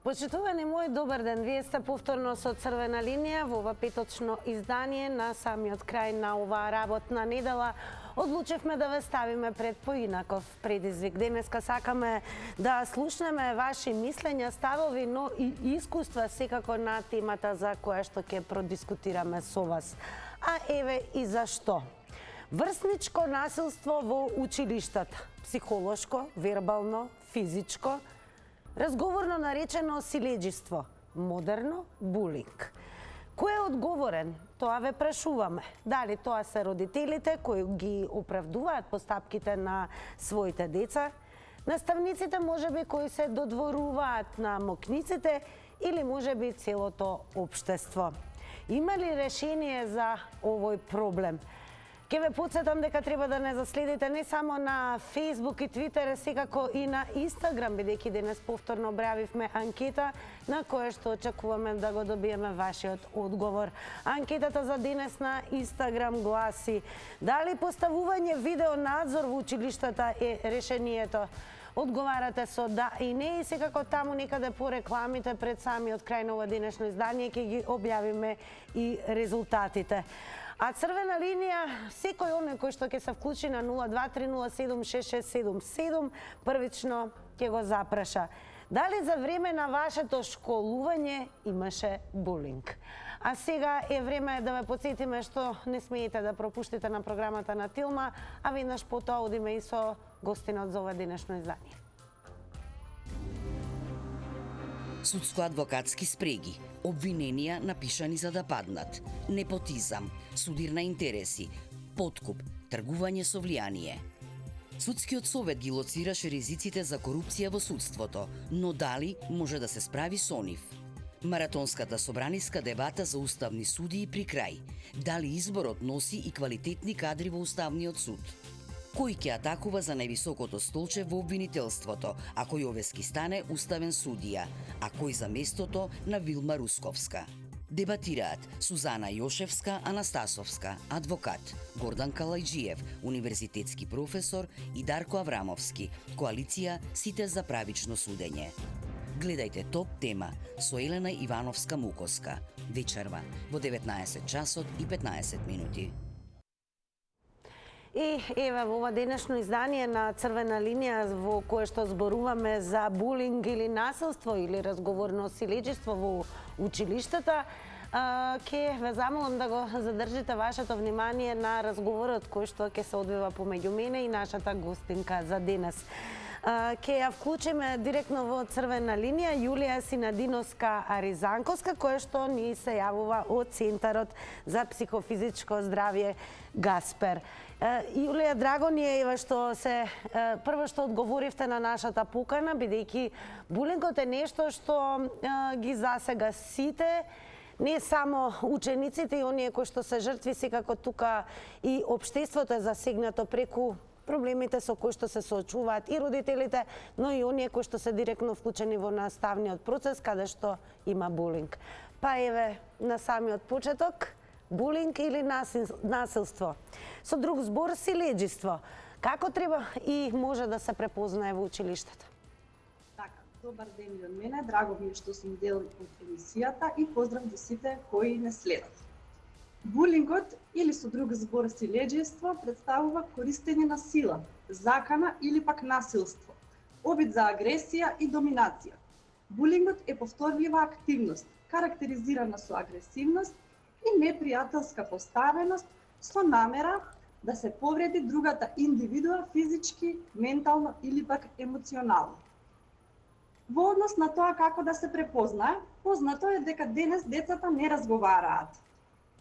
Почитувани мој, добар ден. Вие сте повторно со Црвена линија во ова петочно издание на самиот крај на оваа работна недела. Одлучивме да ве ставиме пред поинаков предизвик. Денеска сакаме да слушнеме ваши мислења, ставови, но и искуства секако на темата за која што ќе продискутираме со вас. А еве и зашто. Врсничко насилство во училиштата. Психолошко, вербално, физичко, разговорно наречено силеџиство, модерно булинг. Кој е одговорен? Тоа ве прашуваме. Дали тоа се родителите кои ги оправдуваат постапките на своите деца, наставниците можеби кои се додворуваат на мокниците или можеби целото општество? Има ли решение за овој проблем? Ке ве подсетам дека треба да не заследите не само на Facebook и Twitter, секако и на Instagram, бидејќи денес повторно објавивме анкета на која што очекуваме да го добиеме вашиот одговор. Анкетата за денес на Instagram гласи: дали поставување видеонадзор во училиштата е решението? Одговарате со да и не, и секако таму некаде по рекламите пред самиот крај на ова денешно издание ќе ги објавиме и резултатите. А Црвена линија, секој оној кој што ќе се вклучи на 0230766777, првично ќе го запраша. Дали за време на вашето школување имаше булинг? А сега е време да ве подсетиме што не смеете да пропуштите на програмата на Тилма, а веднаш потоа одиме и со гостинот за ова денешно издание. Судско-адвокатски спреги, обвиненија напишани за да паднат, непотизам, судир на интереси, подкуп, тргување со влијание. Судскиот совет ги лоцираше ризиците за корупција во судството, но дали може да се справи со нив? Маратонската собраниска дебата за уставни судии при крај. Дали изборот носи и квалитетни кадри во Уставниот суд? Кој ќе атакува за највисокото столче во обвинителството, а кој овески стане уставен судија, а кој за местото на Вилма Русковска? Дебатираат Сузана Јошевска Анастасовска, адвокат, Гордан Калајджиев, универзитетски професор, и Дарко Аврамовски, коалиција Сите за правично судење. Гледајте топ тема со Елена Ивановска Мукоска, вечерва во 19 часот и 15 минути. И еве во ова денешно издание на Црвена линија во кое што зборуваме за булинг или насилство или разговорно силеџиство во училиштата, ќе ве замолам да го задржите вашето внимание на разговорот кој што ќе се одвива помеѓу мене и нашата гостинка за денес. Ќе ја вклучиме директно во Црвена линија Јулија Синадиновска Аризанковска, која што ни се јавува од Центарот за психофизичко здравје Гаспер. Јулија, драго ни е што се прво што одговоривте на нашата покана, бидејќи булингот е нешто што ги засега сите, не само учениците и оние кои што се жртви, секако тука и општеството е засегнато преку проблемите со кои што се соочуваат и родителите, но и оние кои што се директно вклучени во наставниот процес каде што има булинг. Па еве на самиот почеток, булинг или насилство. Со друг збор, силеџиство. Како треба и може да се препознае во училиштата? Така, добар ден и од мене, драго ми е што сум дел од емисијата и поздрав до сите кои не следат. Булингот или со друг збор силеџиство представува користење на сила, закана или пак насилство, обид за агресија и доминација. Булингот е повторлива активност, карактеризирана со агресивност и непријателска поставеност со намера да се повреди другата индивидуа физички, ментално или пак емоционално. Во однос на тоа како да се препознае, познато е дека денес децата не разговараат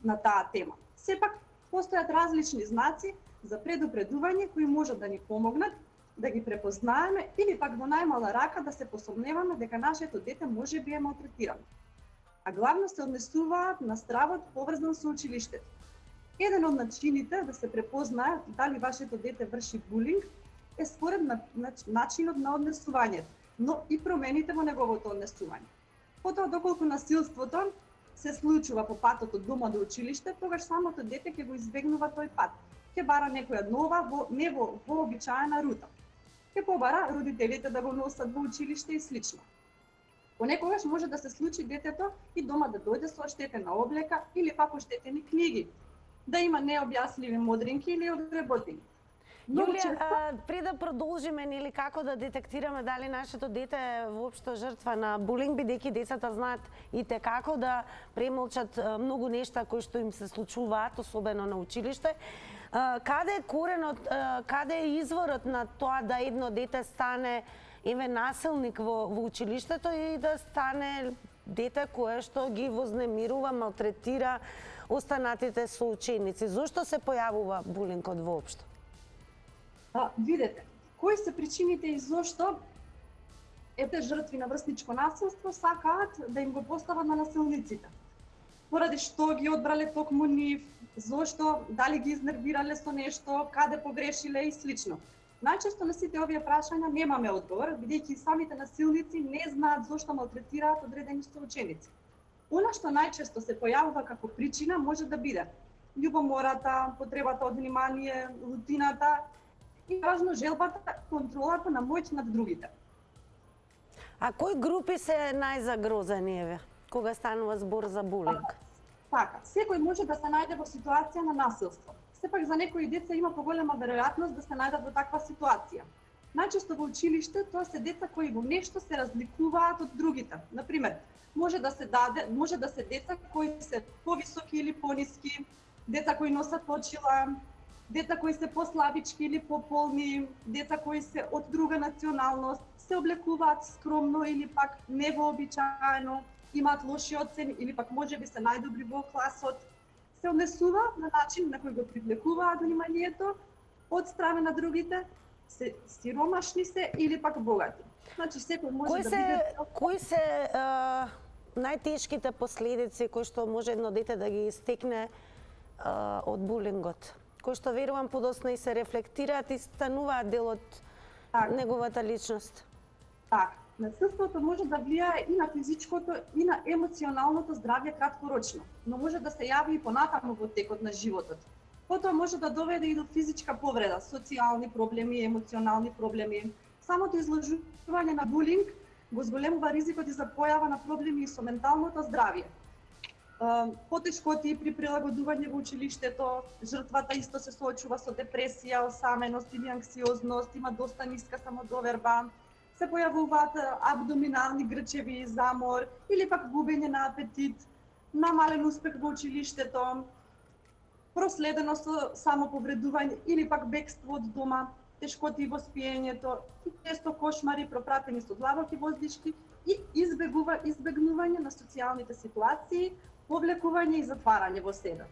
на таа тема. Сепак, постојат различни знаци за предупредување кои можат да ни помогнат да ги препознаеме или пак до најмала рака да се посомневаме дека нашето дете може би е малтретирано. А главно се однесуваат на стравот поврзан со училиштето. Еден од начините да се препознае дали вашето дете врши булинг е според начинот на однесувањето, но и промените во неговото однесување. Потоа, доколку насилството се случува по патот од дома до училиште, тогаш самото дете ќе го избегнува тој пат. Ќе бара некоја нова, не во вообичаена рута. Ќе побара родителите да го носат во училиште и слично. Понекогаш може да се случи детето и дома да дојде со оштетена облека или пак оштетени книги, да има необјасливи модринки или одреботени. Многу Јулија, често пред да продолжиме или како да детектираме дали нашето дете е воопшто жртва на булинг, бидејќи децата знаат и те како да премолчат многу нешта кои што им се случуваат, особено на училиште. Каде е коренот, каде е изворот на тоа да едно дете стане насилник во училиштето и да стане дете кое што ги вознемирува, малтретира останатите соученици? Зошто се појавува булингот воопшто? Видете, кои се причините и зошто ете жртви на врсничко насилство сакаат да им го постават на насилниците? Поради што ги одбрале токму нив, зошто, дали ги изнервирале со нешто, каде погрешиле и слично. Најчесто на сите овие прашања немаме одговор, бидејќи самите насилници не знаат зошто малтретираат одредени соученици. Она што најчесто се појавува како причина може да биде љубомората, потребата од внимание, рутината и важно желбата, контролата на моќ над другите. А кои групи се најзагрозени еве кога станува збор за булинг? Така, секој може да се најде во ситуација на насилство. Сепак за некои деца има поголема веројатност да се најдат во таква ситуација. Најчесто во училиште тоа се деца кои во нешто се разликуваат од другите. Например, може да се деца кои се повисоки или пониски, деца кои носат очила, деца кои се послабички или пополни, деца кои се од друга националност, се облекуваат скромно или пак невообичаено, имаат лоши оцени или пак можеби се најдобри во класот, се однесува на начин на кој го привлекуваат вниманието од страна на другите, се сиромашни се или пак богати. Значи секој може да биде... Кои се најтешките последици кои што може едно дете да ги стекне од булингот? Кои што верувам подоцна и се рефлектираат и стануваат дел од неговата личност. Така, насилството може да влијае и на физичкото и на емоционалното здравје краткорочно, но може да се јави и понатаму во текот на животот. Потоа може да доведе и до физичка повреда, социјални проблеми, емоционални проблеми. Самото изложување на булинг го зголемува ризикот и за појава на проблеми и со менталното здравје. Потешкоти при прилагодување во училиштето, жртвата исто се соочува со депресија, осаменост или анксиозност, има доста ниска самодоверба, се појавуваат абдоминални грчеви, замор или пак губење на апетит, намален успех во училиштето, проследено со самоповредување или пак бегство од дома, тешкоти во спиењето, често кошмари пропратени со длабоки воздишки и избегнување на социјалните ситуации, повлекување и затварање во себе.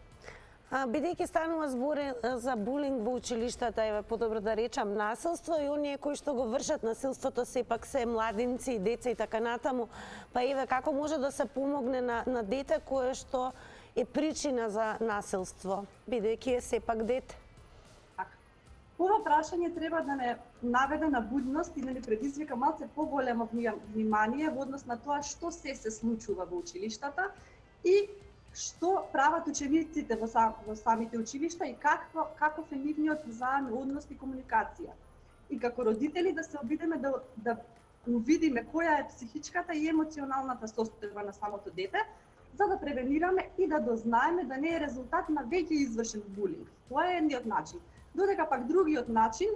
Бидејќи станува збор за булинг во училиштата, еве подобро да речам насилство, и оние кои што го вршат насилството сепак се младинци и деца и така натаму, па еве како може да се помогне на дете кое што е причина за насилство, бидејќи е сепак дете? Ова прашање треба да не наведе на будност и да не предизвика малце поголемо внимание во однос на тоа што се случува во училиштата и што прават учениците во самите училишта и каков е нивниот взаемен однос и комуникација. И како родители да се обидеме да увидиме која е психичката и емоционалната состојба на самото дете, за да превенираме и да дознаеме да не е резултат на веќе извршен булинг. Тоа е едниот начин. Додека пак другиот начин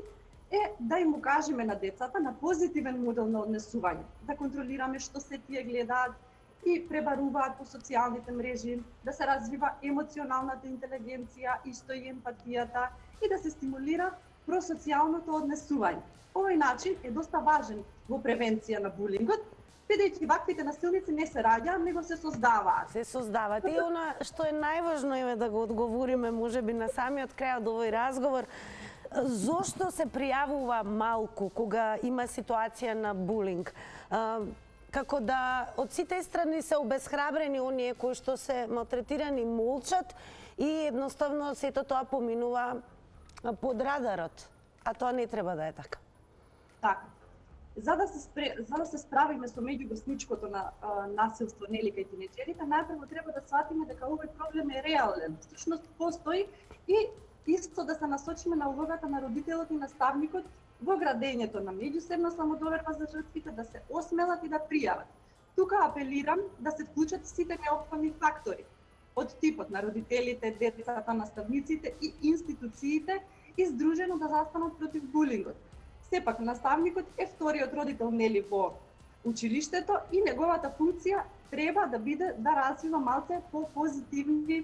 е да им укажеме на децата на позитивен модел на однесување, да контролираме што се тие гледаат и пребаруваат по социјалните мрежи, да се развива емоционалната интелигенција, исто и емпатијата и да се стимулира просоцијалното однесување. Овој начин е доста важен во превенција на булингот, бидејќи ваквите насилници не се раѓаат, него се создаваат. Се создаваат. И она што е најважно е да го одговориме можеби на самиот крај од овој разговор, зошто се пријавува малку кога има ситуација на булинг? Како да од сите страни се обесхрабрени оние кои што се малтретирани молчат и едноставно сето тоа поминува под радарот, а тоа не треба да е така. Така. За да се справиме со меѓуврсничкото насилство нели кај тинеџерите, најпрво треба да сватиме дека овој проблем е реален. Всушност постои и исто да се насочиме на улогата на родителот и наставникот во градењето на меѓусебна самодоверба за жртвите, да се осмелат и да пријават. Тука апелирам да се вклучат сите неопходни фактори од типот на родителите, децата, наставниците и институциите издружено да застанат против булингот. Сепак наставникот е вториот родител нели во училиштето и неговата функција треба да биде да развива малце по-позитивни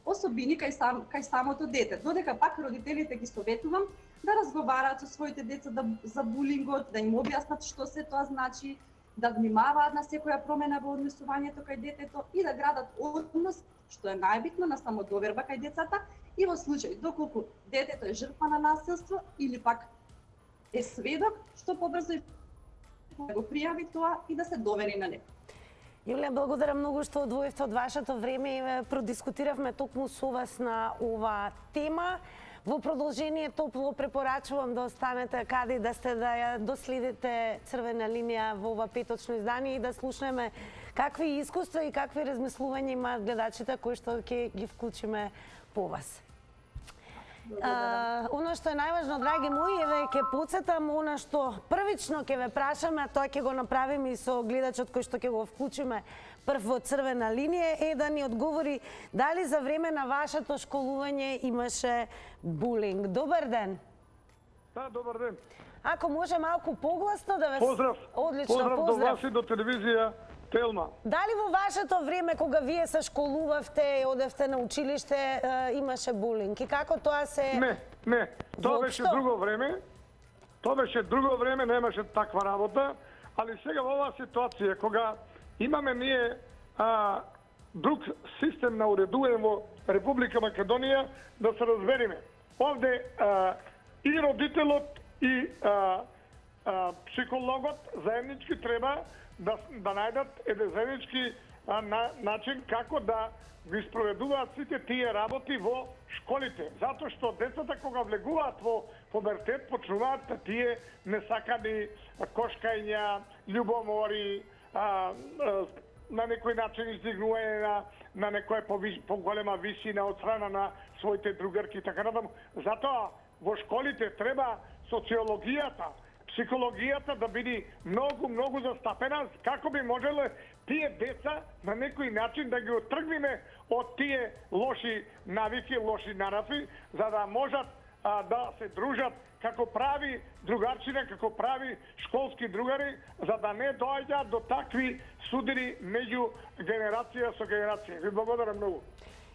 особини кај самото дете. Додека пак родителите ги советувам да разговараат со своите деца за булингот, да им објаснат што се тоа значи, да внимаваат на секоја промена во однесувањето кај детето и да градат однос, што е најбитно, на самодоверба кај децата и во случај доколку детето е жртва на насилство или пак е сведок, што побрзо да го пријави тоа и да се довери на него. Јулија, благодарам многу што одвоивте од вашето време и продискутиравме токму со вас на ова тема. Во продолжение топло препорачувам да останете каде да сте, да ја доследите Црвена линија во ова петочно издание и да слушнеме какви искуства и какви размислувања имаат гледачите кои што ќе ги вклучиме по вас. Оно што е најважно, драги мои, еве ќе потсетам она што првично ќе ве прашаме, а тоа ќе го направиме и со гледачот кој што ќе го вклучиме прв во Црвена линија, е да ни одговори дали за време на вашето школување имаше булинг. Добар ден. Да, добар ден. Ако може малку погласно да ве... Поздрав. Одлично, поздрав до вас и до телевизија Телма. Дали во вашето време кога вие се школувавте и одевте на училиште имаше булинг и како тоа се... Не. Тоа беше друго време. Тоа беше друго време, немаше таква работа, али сега во оваа ситуација кога имаме ние друг систем на уредување во Република Македонија, да се разбериме. Овде и родителот и психологот заеднички треба да најдат еден заеднички начин како да ги спроведуваат сите тие работи во школите. Затоа што децата кога влегуваат во пубертет почнуваат тие несакани кошкања, љубомори, на некој начин издигнување на некоја поголема висина од страна на своите другарки и така натаму. Затоа во школите треба социологијата, психологијата да биде многу застапена, како би можеле тие деца на некој начин да ги оттргнеме од тие лоши навики, лоши нарафи, за да можат да се дружат како прави другарчина, како прави школски другари, за да не доаѓа до такви судири меѓу генерација со генерација. Ви благодарам многу.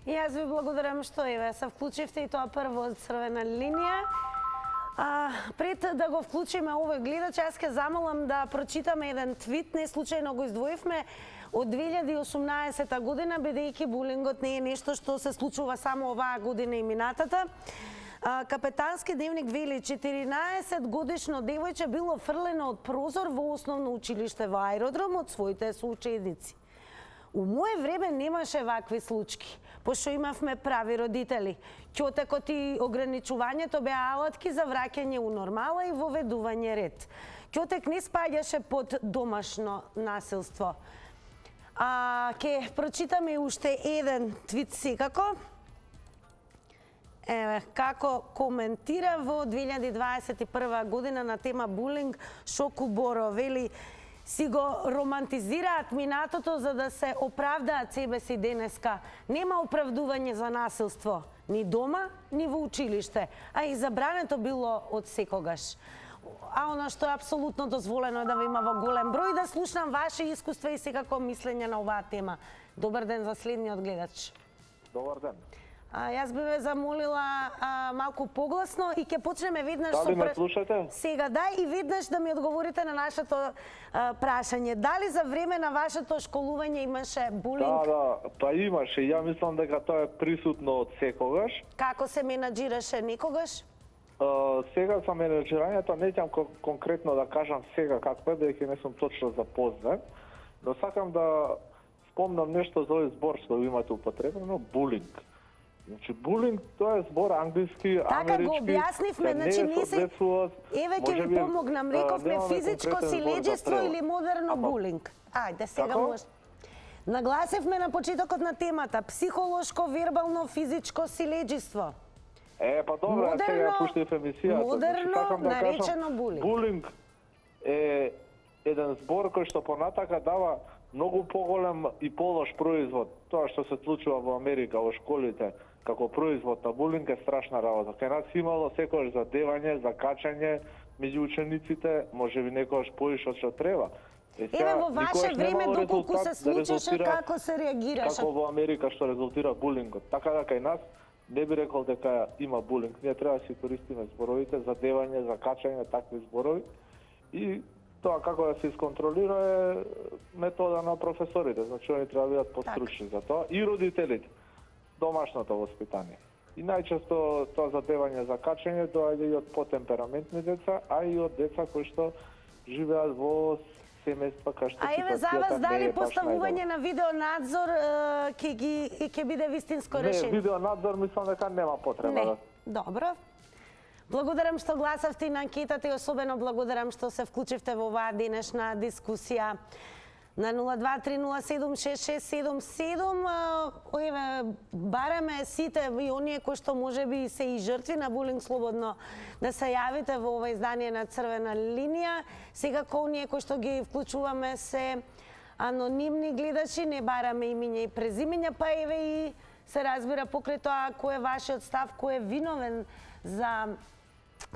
И јас ви благодарам што еве се вклучивте и тоа прво од Црвена линија. Пред да го вклучиме овој гледач, јас ќе замолам да прочитаме еден твит, не случајно го издвоивме, од 2018 година, бидејќи булингот не е нешто што се случува само оваа година и минатата. Капетански дневник вели 14 годишно девојче било фрлено од прозор во основно училиште во Аеродром од своите соученици. У моје време немаше вакви случаи, пошто имавме прави родители. Ќотекот и ограничувањето беа алатки за враќање у нормала и воведување ред. Ќотек не спаѓаше под домашно насилство. Ке прочитаме уште еден твит секако. Еве, како коментира во 2021 година на тема булинг Шоку Боро, вели: си го романтизираат минатото за да се оправдаат себе си денеска. Нема оправдување за насилство, ни дома, ни во училиште, а и забрането било од секогаш. А оно што е апсолутно дозволено е да ви има во голем број, да слушнам ваши искуства и секако мислење на оваа тема. Добар ден за следниот гледач. Добар ден. Јас би ве замолила малку погласно и ќе почнеме веднаш со... Дали ме слушате? Сега, да, и веднаш да ми одговорите на нашето прашање. Дали за време на вашето школување имаше булинг? Да, па имаше. Ја мислам дека тоа е присутно од секогаш. Како се менаџираше некогаш? Сега за менаџирањето не ќам конкретно да кажам сега какво е, дека не сум точно запознат, но сакам да спомнам нешто за овој збор што имате употребено, булинг. Значи, булинг, тоа е збор англиски, така, амерички. Така го објаснивме, значи не се... Еве ќе ви помогнам, рековме физичко силеџество или модерно булинг. Ајде, сега може. Нагласивме на почетокот на темата, психолошко, вербално, физичко силеџество. Па добро, сега пуштив емисијата. Модерно, наречено булинг. Булинг е еден збор кој што понатака дава многу поголем и полош производ. Тоа што се случува во Америка во школите како производ на булинг е страшна работа. Кај нас имало секогаш задевање, закачање меѓу учениците, можеби некогаш поише од што треба. Еве во ваше време доколку се случеше, како се реагираше? Како во Америка што резултира булингот. Така да кај нас не би рекол дека има булинг. Ние треба да си користиме зборовите, задевање, закачање, такви зборови. И тоа како да се исконтролира е метода на професорите. Значи, они треба да бидат постручни за тоа. И родителите. Домашното воспитание. И најчесто тоа задевање, закачање доаѓа и од потемпераментни деца, а и од деца кои што живеат во семејства кај што ситуацијата не е баш најдобра. А еве за вас дали поставување на видеонадзор ќе биде вистинско решение? Не, видеонадзор мислам дека нема потреба. Не, добро. Благодарам што гласавте на анкетата и особено благодарам што се вклучивте во оваа денешна дискусија. На 0230766777 еве бараме сите и оние кои што можеби се и жртви на булинг слободно да се јавите во ова издание на Црвена линија. Секако оние кои што ги вклучуваме се анонимни гледачи, не бараме имиња и презимиња, па еве и се разбира покрај тоа кој е вашиот став, кој е виновен за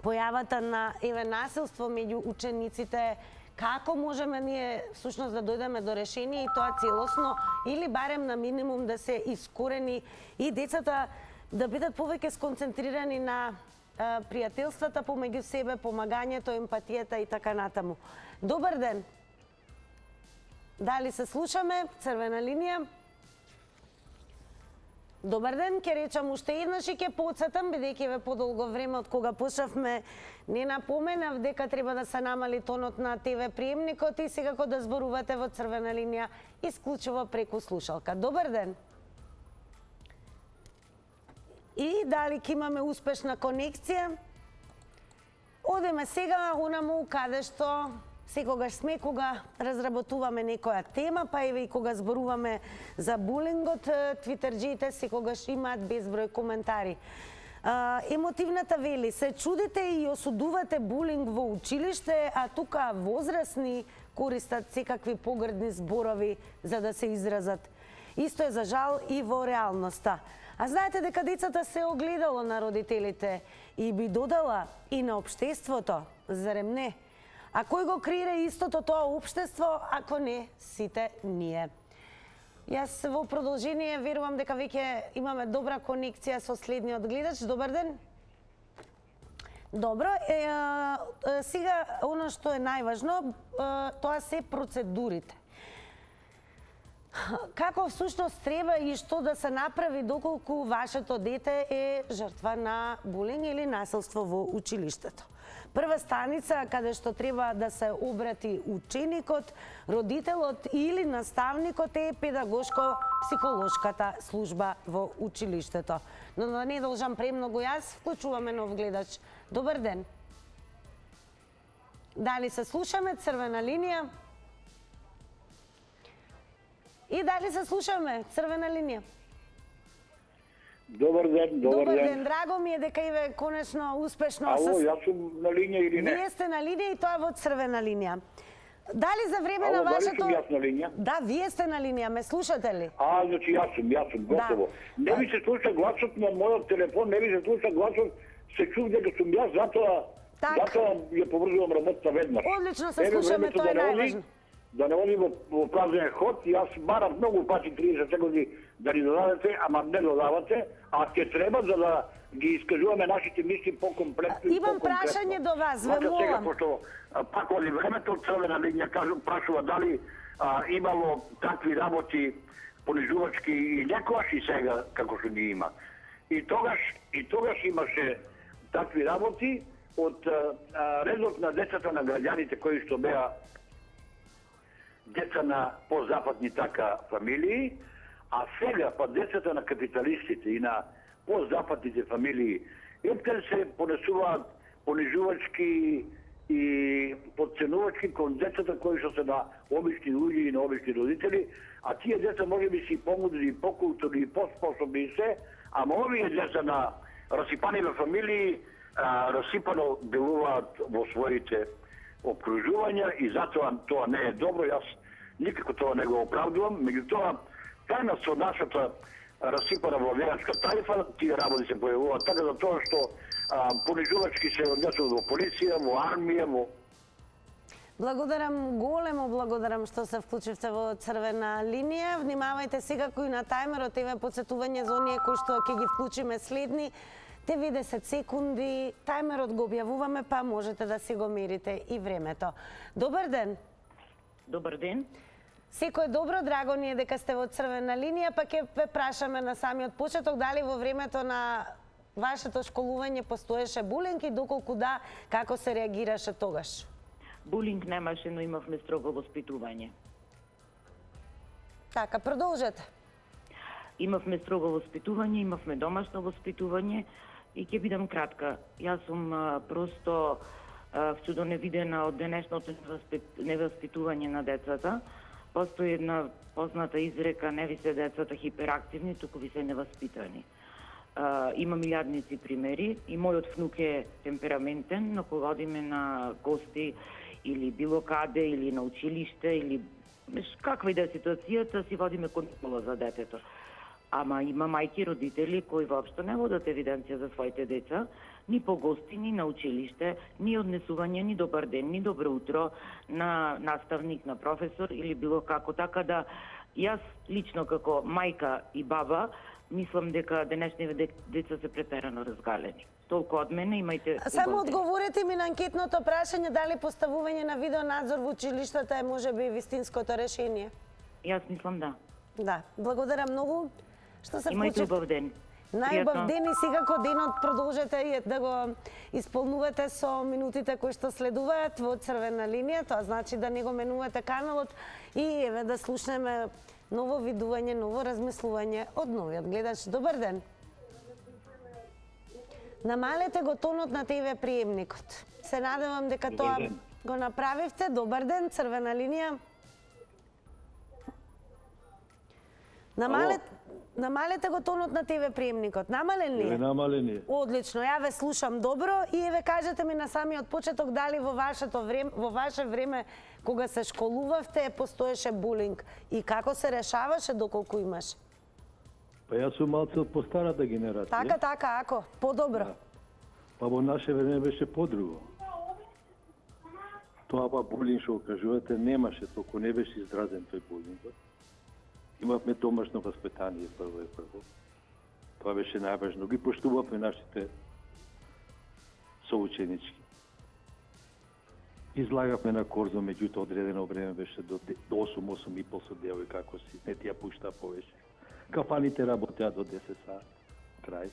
појавата на еве насилство меѓу учениците. Како можеме ние всушност да дојдеме до решение и тоа целосно или барем на минимум да се искорени и децата да бидат повеќе сконцентрирани на пријателствата помеѓу себе, помагањето, емпатијата и така натаму. Добар ден. Дали се слушаме? Црвена линија. Добар ден, ќе речам уште еднаш и ќе потсетам, бидејќи ве подолго време од кога почнавме не напоменав дека треба да се намали тонот на ТВ приемникот и секако да зборувате во Црвена линија исклучиво преку слушалка. Добар ден. И дали ќе имаме успешна конекција? Одеме сега онаму каде што секогаш сме кога разработуваме некоја тема, па еве и кога зборуваме за булингот, твитерџиите секогаш имаат безброј коментари. Емотивната вели, се чудите и осудувате булинг во училиште, а тука возрасни користат секакви погрдни зборови за да се изразат. Исто е за жал и во реалноста. А знаете дека децата се огледало на родителите и би додала и на општеството, зарем не? А кој го креира истото тоа општество, ако не сите ние? Јас во продолжение верувам дека веќе имаме добра конекција со следниот гледач. Добар ден. Добро, сега оно што е најважно, тоа се процедурите. Како всушност треба и што да се направи доколку вашето дете е жртва на булинг или насилство во училиштето? Прва станица каде што треба да се обрати ученикот, родителот или наставникот е педагошко-психолошката служба во училиштето. Но да не должам премногу јас, вклучуваме нов гледач. Добар ден. Дали се слушаме? Црвена линија. И дали се слушаме? Црвена линија. Добар ден, добар ден. Драго ми е дека иве конечно успешно Ало, јас сум на линија или не? Вие сте на линија и тоа во Црвена линија. Дали за време на вашето... Дали сум јас на линија? Да, вие сте на линија, ме слушате ли? Значи јас сум, готово. Не ви се слуша гласот на мојот телефон, не ви се слуша гласот, се чув дека сум јас, затоа ја поврзувам работата веднаш. Одлично се слушаме, тоа е најважно. Да не одим во празен ход, јас барам многу пати 30 секунди да ни додадете, ама не додавате, а ќе треба за да ги искажуваме нашите мисли по-комплектно. Имам прашање до вас, ве молам. Сега, пошто пак оди времето, Црвена линија прашува дали имало такви работи понижувачки и некојаш и сега како што ги има. И тогаш имаше такви работи од редот на децата на граѓаните кои што беа деца на позападни така фамилии, а сега па децата на капиталистите и на позападните фамилии ептен се понесуваат понижувачки и подценувачки кон децата кои што се на обични луѓе и на обични родители, а тие деца може би си помудри, покултурни и поспособни и се, ама овие деца на расипани фамилии расипано делуваат во своите обкружувања и затоа тоа не е добро. Јас никако тоа не го оправдувам, меѓутоа тајна со нашата расипана владеачка тарифа, тие работи се појавуваат така за тоа што понижувачки се однесуваат во полиција, во армија, во... Благодарам, големо благодарам што се вклучивте во црвена линија. Внимавајте секако и на тајмерот, еве потсетување за оние кои што ќе ги вклучиме следни 90 секунди. Тајмерот го објавуваме, па можете да си го мерите и времето. Добар ден. Добар ден. Секој е добро, драго ни е дека сте во црвена линија, па ќе ве прашаме на самиот почеток дали во времето на вашето школување постоеше булинг и доколку да, како се реагираше тогаш? Булинг немаше, но имавме строго воспитување. Така, продолжете. Имавме строго воспитување, имавме домашно воспитување и ќе бидам кратка. Јас сум просто чудо невидена од денешното невоспитување на децата. Постои една позната изрека: не ви се децата хиперактивни, туку ви се невоспитани. Има милиардници примери и мојот внук е темпераментен, но кога одиме на гости или било каде, или на училиште, или каква и да е ситуацијата, си водиме контрола за детето. Ама има мајки, родители кои воопшто не водат евиденција за своите деца, ни по гости, ни на училиште, ни однесување, ни добар ден, ни добро утро на наставник, на професор или било како. Така да, јас лично како мајка и баба мислам дека денешните деца се претерано разгалени. Толку од мене, имајте... Само одговорете ми на анкетното прашање дали поставување на видеонадзор во училиштата е можеби вистинското решение. Јас мислам да. Да, благодарам многу што се Имајте вклучив. убав ден. Најубав ден и секако денот продолжете да го исполнувате со минутите кои што следуваат во црвена линија, тоа значи да не го менувате каналот и еве да слушнеме ново видување, ново размислување од новиот гледач. Добар ден. Намалете го тонот на ТВ приемникот. Се надевам дека тоа го направивте. Добар ден, црвена линија. Намалете го тонот на ТВ приемникот. Намален ли е? Намален е. Одлично, ја ве слушам добро и еве кажете ми на самиот почеток дали во ваше време кога се школувавте постоеше булинг и како се решаваше доколку имаше? Па јас сум малце од постарата генерација. Така, ако, подобро. Да. Па во наше време беше подруго. Тоа па булинг што кажувате немаше, толку не беше изразен тој булингот. Имавме домашно воспитание прво и прво. Тоа беше најважно. Ги поштувавме нашите соученички. Излагавме на корзо, меѓутоа одредено време беше до 8-8,5 со девој, како си, не ти ја пушта повеќе. Кафаните работеа до 10 сат, крај.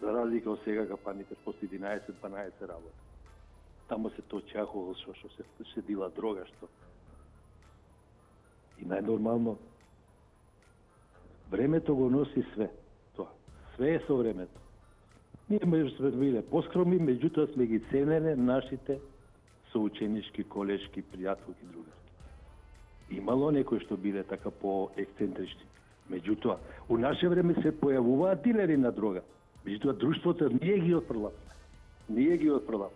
За разлика од сега, кафаните после 11-12 работа. Тамо се точи алкохол, што се дила дрога, што. И најнормално, времето го носи све. Тоа. Све е со времето. Ние сме биле поскромни, меѓутоа сме ги ценеле нашите соученички, колешки, пријателки, другарки. Имало некои што биле така по-ексцентрични. Меѓутоа, у наше време се појавуваат дилери на дрога. Меѓутоа, друштвото ние ги отфрлав.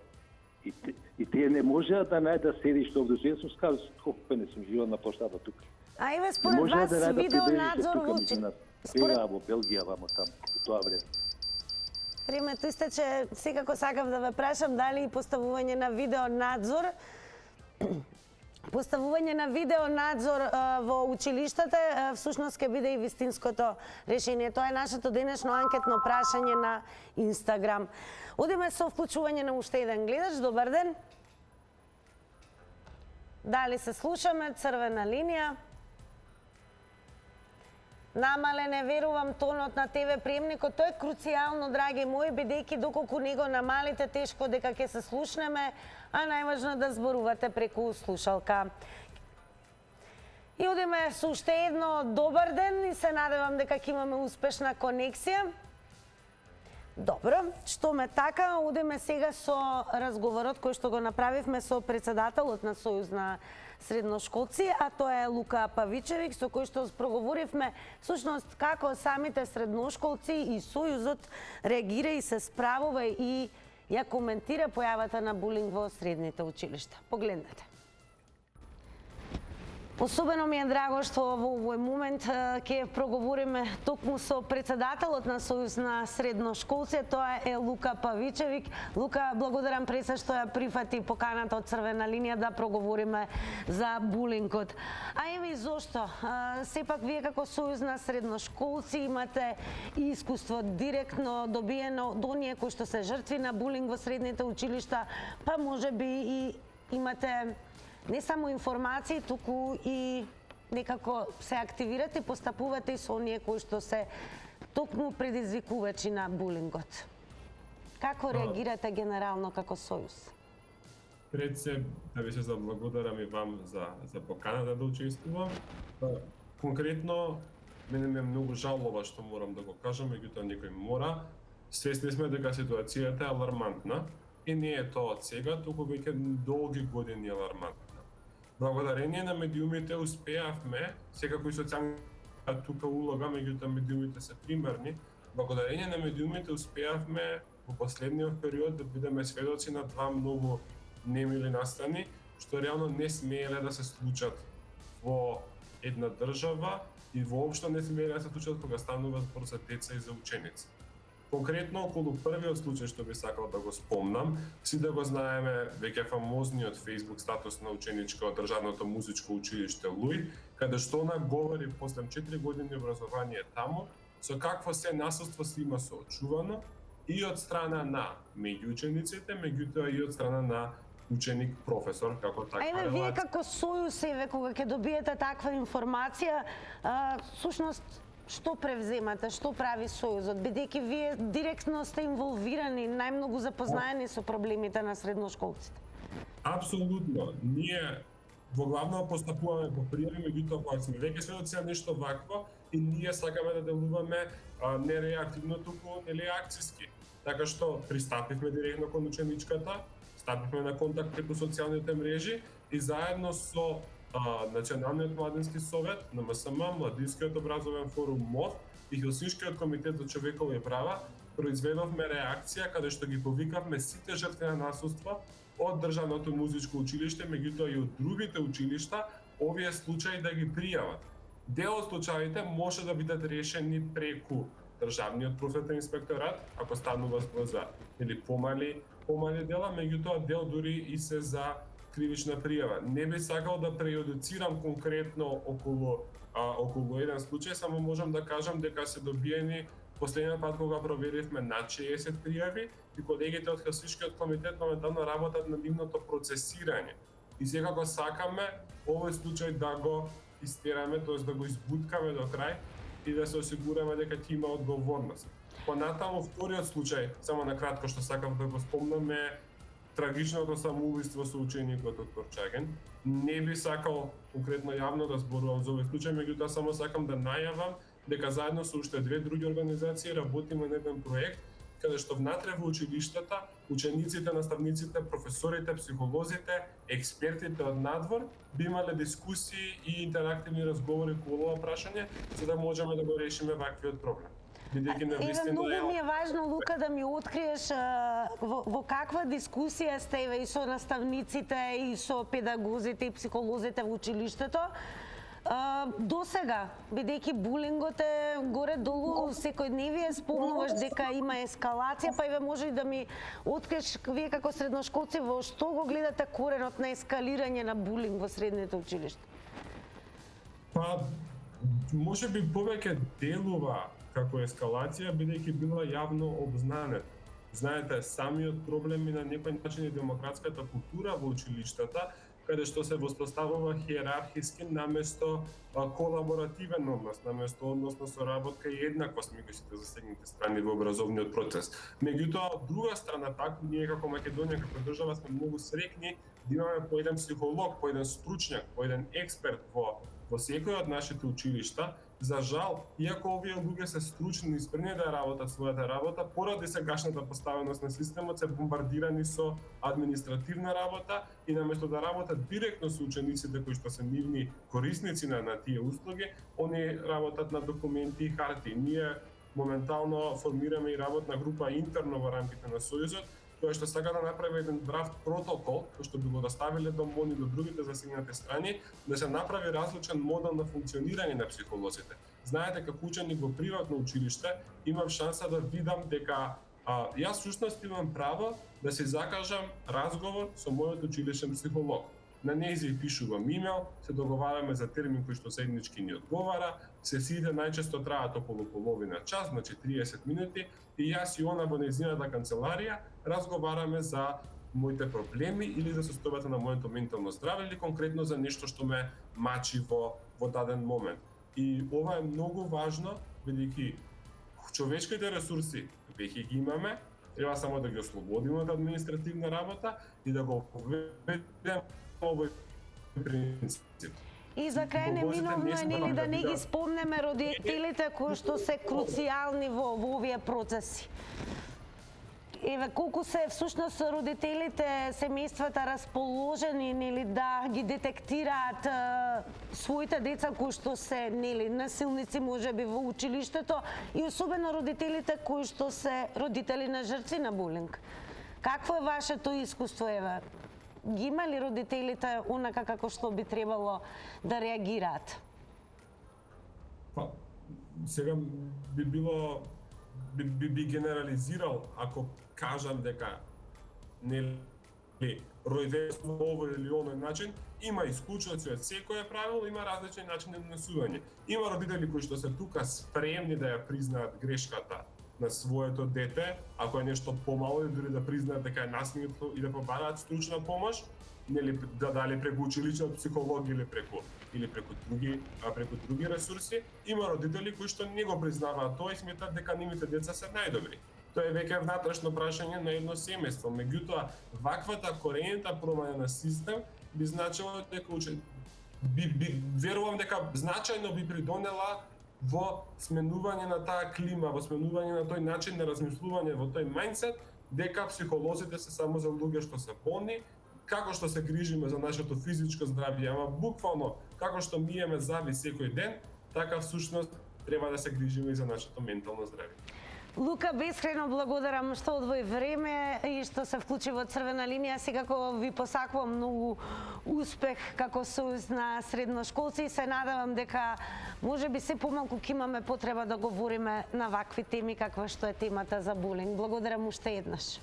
И тие не можеа да најдат седиште овде. Јас сум скажал, колку не сум живеел на площада тука. А еве според вас видеонадзор во Сега во Белгија, вамо таму, во тоа време. Времето истече, секако сакав да ве прашам дали поставување на видеонадзор во училиштата всушност ќе биде и вистинското решение. Тоа е нашето денешно анкетно прашање на Инстаграм. Одиме со вклучување на уште еден гледач. Добар ден. Дали се слушаме? Црвена линија. Намален е, верувам, тонот на ТВ приемникот. Тоа е круцијално, драги мои, бидејќи доколку не го намалите, тешко дека ќе се слушнеме, а најважно да зборувате преку слушалка. И одиме со уште едно добар ден и се надевам дека ќе имаме успешна конексија. Добро, што ме така, одиме сега со разговорот кој што го направивме со председателот на Сојуз на средношколци, а тоа е Лука Павичевик, со кој што проговоривме всушност како самите средношколци и Сојузот реагира и се справува и ја коментира појавата на булинг во средните училишта. Погледнете. Особено ми е драго што во овој момент ќе проговориме токму со председателот на Сојуз на средношколци, тоа е Лука Павичевик. Лука, благодарам преса што ја прифати поканата од Црвена линија да проговориме за булингот. А еве и зошто. Сепак вие како Сојуз на средношколци имате и искуство директно добиено од оние кои што се жртви на булинг во средните училишта, па можеби и имате не само информации, туку и некако се активирате и постапувате и со оние кои што се токму предизвикувачи на булингот. Како реагирате генерално како Сојуз? Пред се да ви се заблагодарам и вам за поканата да учествувам. Конкретно, мене ме многу жалува што морам да го кажам, меѓутоа некој мора. Свесни сме дека ситуацијата е алармантна и не е тоа од сега, туку веќе долги години алармантна. Благодарение на медиумите успеавме, секако и социјалната тука улога, меѓутоа медиумите се примерни. Благодарение на медиумите успеавме во последниот период да бидеме сведоци на два многу немили настани, што реално не смееле да се случат во една држава и воопшто не смееле да се случат кога станува збор за деца и за ученици. Конкретно околу првиот случај што би сакал да го спомнам, си да го знаеме веќе фамозниот Facebook статус на ученичка од Државното музичко училиште Луј, каде што она говори после 4 години образование таму, со какво се насилство се има соочувано и од страна на меѓуучениците, меѓутоа и од страна на ученик професор, како така. Еве вие како Сојуз, еве кога ќе добиете таква информација, сушност што превземате, што прави Сојузот, бидејќи вие директно сте инволвирани, најмногу запознаени со проблемите на средношколците? Апсолутно. Ние во главно постапуваме по пријави, меѓутоа кога сме веќе сведоци на нешто вакво и ние сакаме да делуваме не реактивно, туку нели акциски. Така што пристапивме директно кон ученичката, стапивме на контакт преку социјалните мрежи и заедно со Националниот младински совет, НМСМ, Младинскиот образовен форум МОВ и Хелсиншкиот комитет за човекови права произведовме реакција каде што ги повикавме сите жртви на насилство од Државното музичко училиште, меѓутоа и од другите училишта, овие случаи да ги пријават. Дел од случаите може да бидат решени преку Државниот просветен инспекторат, ако станува збор за или помали дела, меѓутоа дел дури и се за кривична пријава. Не би сакал да прејудицирам конкретно околу еден случај, само можам да кажам дека се добиени последниот пат кога проверивме над 60 пријави и колегите од Хелсиншкиот комитет моментално работат на нивното процесирање. И секако сакаме овој случај да го истераме, тоест да го избуткаме до крај и да се осигураме дека ќе има одговорност. Понатаму вториот случај, само на кратко што сакав да го спомнам, е трагичното самоубиство со ученикот од Корчаген. Не би сакал конкретно јавно да зборувам за овој случај, меѓутоа само сакам да најавам дека заедно со уште две други организации работиме на еден проект каде што внатре во училиштата, учениците, наставниците, професорите, психолозите, експертите од надвор би имале дискусии и интерактивни разговори околу ова прашање, за да можеме да го решиме ваквиот проблем. Еве, многу ми е важно, Лука, да ми откриеш во каква дискусија сте и со наставниците, и со педагозите, и психолозите во училиштето, до сега, бидејќи булингот е горе-долу секојдневие, спомнуваш дека има ескалација, па еве може и да ми откриеш вие како средношколци во што го гледате коренот на ескалирање на булинг во средните училишта? Па, може би повеќе делува како ескалација, бидејќи била јавно обзнанет. Знаете, самиот проблем и на некој начин и демократската култура во училиштата, каде што се воспоставува хиерархиски наместо колаборативен однос, наместо однос на соработка и еднаквост меѓу сите засегнати страни во образовниот процес. Меѓутоа, од друга страна, пак, ние како Македонија, како држава сме многу среќни да имаме по еден психолог, по еден стручњак, по еден експерт во секој од нашите училишта. За жал, иако овие луѓе се стручни и спремни да работат својата работа, поради сегашната поставеност на системот се бомбардирани со административна работа и наместо да работат директно со учениците кои што се нивни корисници на тие услуги, они работат на документи и харти. Ние моментално формираме и работна група интерно во рамките на Сојузот, која што сака да направи еден здрав протокол, кој што би го доставиле до МОН и до другите засегнати страни, да се направи различен модел на функционирање на психолозите. Знаете, како ученик во приватно училиште, имам шанса да видам дека јас всушност имам право да се закажам разговор со мојот училишен психолог. На нејзи пишувам имейл, се договараме за термин кој што заеднички ни одговара, сесиите најчесто траат околу половина час, значи 30 минути, и јас и она во нејзината канцеларија разговараме за моите проблеми или за состојбата на моето ментално здраве или конкретно за нешто што ме мачи во даден момент. И ова е многу важно, бидејќи човечките ресурси веќе ги имаме, треба само да ги ослободиме од административна работа и да го поведеме овој принцип. И за крај неминовно е нели да не ги спомнеме родителите кои што се круцијални во овие процеси. Еве колку се всушност родителите, семејствата расположени нели да ги детектираат своите деца кои што се нели насилници можеби во училиштето и особено родителите кои што се родители на жртви на булинг. Какво е вашето искуство, еве? Ги има ли родителите онака како што би требало да реагираат? Па, сега би генерализирал ако кажам дека нели родителство овој или оној начин, има исклучоци од секое правило, има различни начини на однесување. Има родители кои што се тука спремни да ја признаат грешката на своето дете, ако е нешто помало и дури да признаат дека е насилно и да побараат стручна помош, нели да дали преку училишен психолог или преку други ресурси. Има родители кои што не го признаваат тоа и сметаат дека нивните деца се најдобри. Тоа е веќе внатрешно прашање на едно семејство. Меѓутоа, ваквата коренета промена на систем би значило дека верувам дека значајно би придонела во сменување на таа клима, во сменување на тој начин на размислување, во тој мајндсет, дека психолозите се само за луѓе што се болни, како што се грижиме за нашето физичко здравје, ама буквално како што миеме зави секој ден, така всушност треба да се грижиме и за нашето ментално здравје. Лука, бескрајно благодарам што одвои време и што се вклучи во Црвена линија. Секако ви посакувам многу успех како сојуз на средношколци и се надевам дека можеби се помалку ќе имаме потреба да говориме на вакви теми каква што е темата за булинг. Благодарам уште еднаш.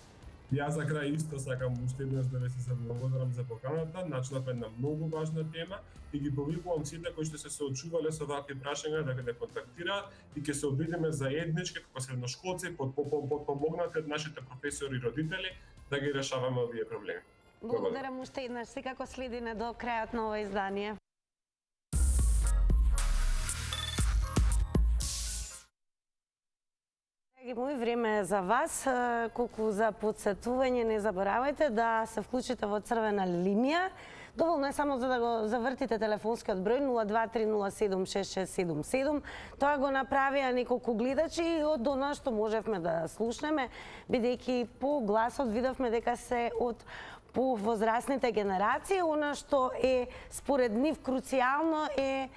Јас за крај исто сакам уште еднаш да ви се заблагодарам за поканата. Начнавме една многу важна тема и ги повикувам сите кои што се соочувале со вакви прашања да ме контактираат и ќе се обидиме заеднички како средношколци подпомогнати од нашите професори и родители да ги решаваме овие проблеми. Благодарам уште еднаш. Секако следиме до крајот на ова издание. Драги мои, време е за вас. Колку за подсетување, не заборавајте да се вклучите во Црвена линија. Доволно е само за да го завртите телефонскиот број 023076677. Тоа го направија неколку гледачи и од она што можевме да слушнеме, бидејќи по гласот видовме дека се од повозрастните генерации, она што е според нив круцијално е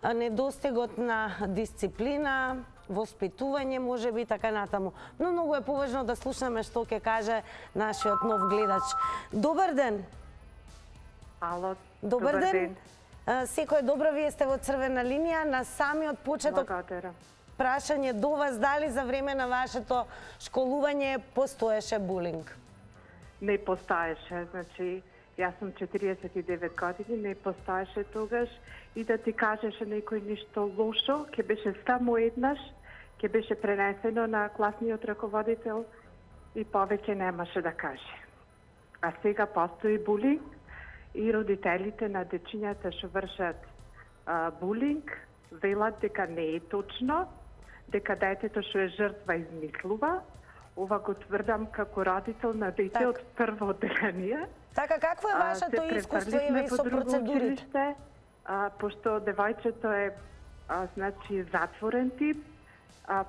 недостигот на дисциплина, воспитување, можеби така натаму. Но многу е поважно да слушаме што ќе каже нашиот нов гледач. Добар ден. Ало, добар ден. Секој добро, вие сте во Црвена линија. На самиот почеток прашање до вас, дали за време на вашето школување постоеше булинг? Не постоеше, значи јас сум 49 години, не постоеше тогаш и да ти кажеше некој нешто лошо, ќе беше само еднаш, ќе беше пренесено на класниот раководител и повеќе немаше да каже. А сега постои булинг и родителите на дечињата што вршат булинг велат дека не е точно, дека детето што е жртва измислува. Ова го тврдам како родител на дете од прво одделение. Така, какво е вашето искуство и со процедурите? Пошто девојчето е значи затворен тип,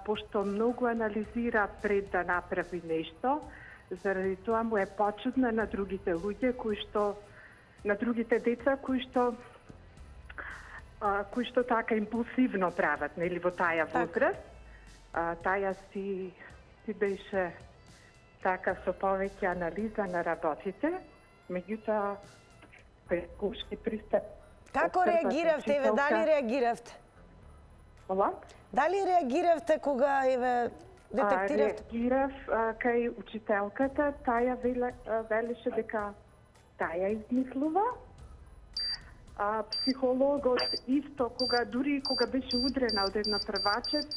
пошто многу анализира пред да направи нешто, заради тоа му е почудна на другите луѓе на другите деца кои што така импулсивно прават, нели во таа возраст. Таја си беше така со повеќе анализа на работите, меѓутоа педагошки пристап. Како реагиравте, еве, дали реагиравте? Мола? Дали реагиравте кога, еве, детектиравте? Реагирав кај учителката, таја велеше дека таја измислува. Психологот исто, дури кога беше удрена од една првачец,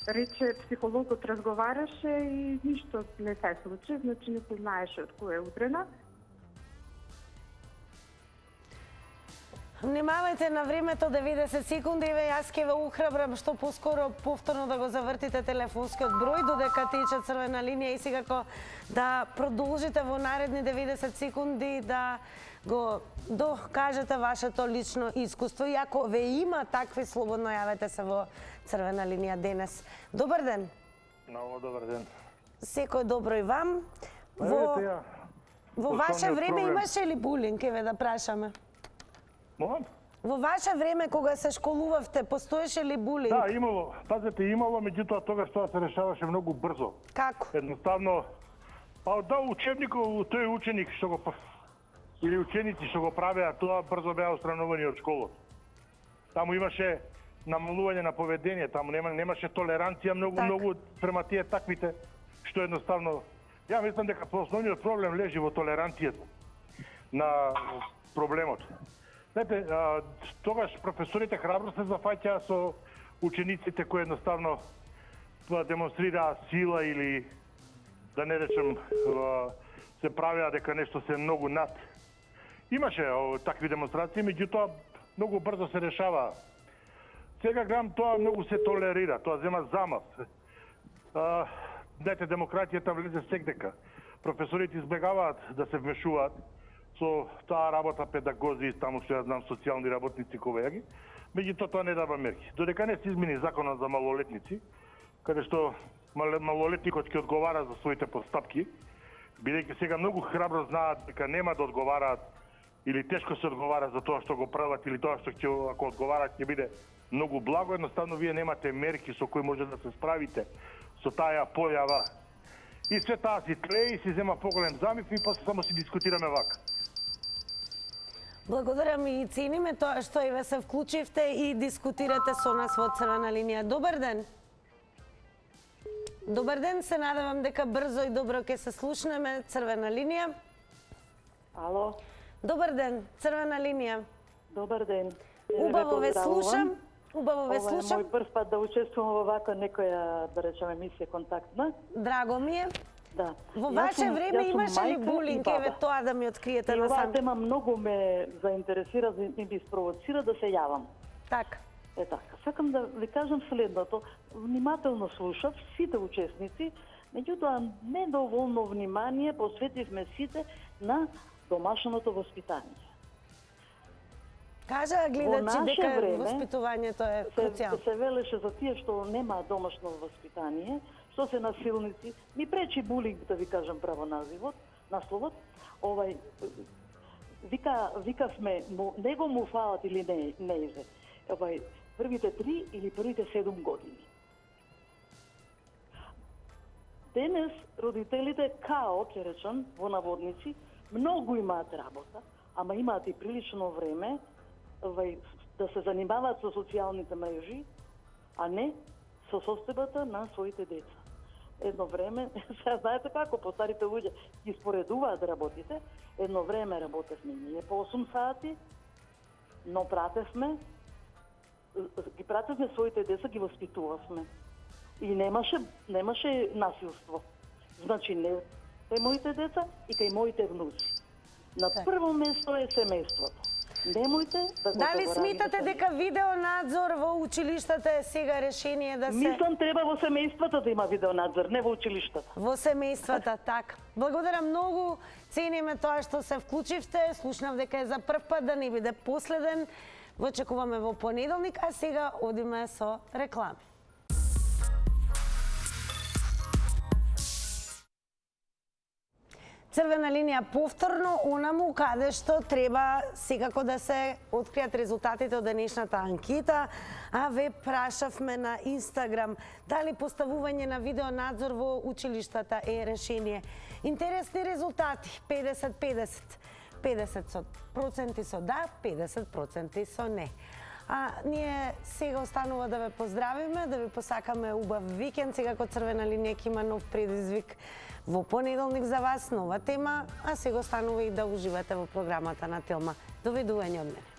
рече, психологот разговараше и ништо не се случи, значи не се знаеше од кој е удрена. Внимавајте на времето, 90 секунди, еве јас ќе ве ухрабрам што поскоро повторно да го завртите телефонскиот број, додека тече црвена линија и секако да продолжите во наредни 90 секунди да го докажете вашето лично искуство. И ако ве има такви, слободно јавете се во црвена линија денес. Добар ден. Много добар ден. Секој добро и вам. Во ваше време имаше ли булинг, еве да прашаме? Молам? Во ваше време, кога се школувавте, постоеше ли булинг? Да, имало. Пазете, имало, меѓутоа тогаш тоа се решаваше многу брзо. Како? Едноставно, да, учебникот, тој ученик што го или ученици што го правеа, тоа брзо беа отстранувани од школот. Таму имаше намалување на поведение, таму немаше толеранција многу према тие таквите, што едноставно, ја мислам дека основниот проблем лежи во толеранцијата на проблемот. Знаете, тогаш професорите храбро се зафаќаа со учениците кои едноставно демонстрираа сила или, да не речем, се правеа дека нешто се многу над. Имаше такви демонстрации, меѓутоа многу брзо се решаваа. Сега гледам, тоа многу се толерира, тоа зема замав. Знаете, демократијата влезе секдека. Професорите избегаваат да се вмешуваат со таа работа педагози, таму што ја знам социјални работници колеги, меѓутоа тоа не дава мерки. Додека не се измени законот за малолетници, каде што малолетникот ќе одговара за своите постапки, бидејќи сега многу храбро знаат дека нема да одговараат или тешко се одговара за тоа што го прават или тоа што ќе, ако одговараат, ќе биде многу благо, едноставно вие немате мерки со кои може да се справите со таа појава. И се таа си тлее и си зема поголем замив и после само си дискутираме вака. Благодарам и цениме тоа што и ве се вклучивте и дискутирате со нас во црвена линија. Добар ден. Добар ден, се надевам дека брзо и добро ќе се слушнеме. Црвена линија. Ало. Добар ден, црвена линија. Добар ден. Убаво ве слушам. Убаво ве слушам. Ова е мој прв пат да учествувам во вака некоја, да речеме, емисија контактна. Драго ми е. Да. Во ваше време имаше ли булинг, еве тоа да ми откриете на сам? сам? Тема многу ме заинтересира и би спровоцира да се јавам. Така. Така. Сакам да ви кажам следното. Внимателно слушав сите учесници, меѓутоа недоволно внимание посветивме сите на домашното воспитание. Кажа гледачи дека воспитувањето е круцијално. Се велеше за тие што нема домашно воспитание, што се насилници, ми пречи булинг, да ви кажам право насловот. Викавме, него му фалат или не изе. Првите 3 или првите 7 години. Денес родителите као, ќе речам, во наводници, многу имаат работа, ама имаат и прилично време да се занимаваат со социјалните мрежи, а не со состојбата на своите деца. Едно време, сега знаете како, постарите луѓе ги споредуваат работите, едно време работевме ние по 8 сати, но ги пратевме своите деца, ги воспитувавме. И немаше насилство. Значи не кај моите деца и кај моите внуци. На прво место е семејството. Немојте да го Дали смитате дека видеонадзор во училиштата е сега решение да се... Мислам, треба во семејствата да има видеонадзор, не во училиштата. Во семејствата, така. Благодарам многу, цениме тоа што се вклучивте, слушнав дека е за прв пат, да не биде последен. Го очекуваме во понеделник, а сега одиме со реклами. Црвена линија повторно онаму каде што треба секако да се откријат резултатите од денешната анкета, а ве прашавме на Инстаграм дали поставување на видеонадзор во училиштата е решение. Интересни резултати, 50-50. 50% со да, 50% со не. А ние сега останува да ве поздравиме, да ви посакаме убав викенд. Секако Црвена линија ќе има нов предизвик во понеделник за вас, нова тема, а сега останува и да уживате во програмата на Телма. Довидување од мене.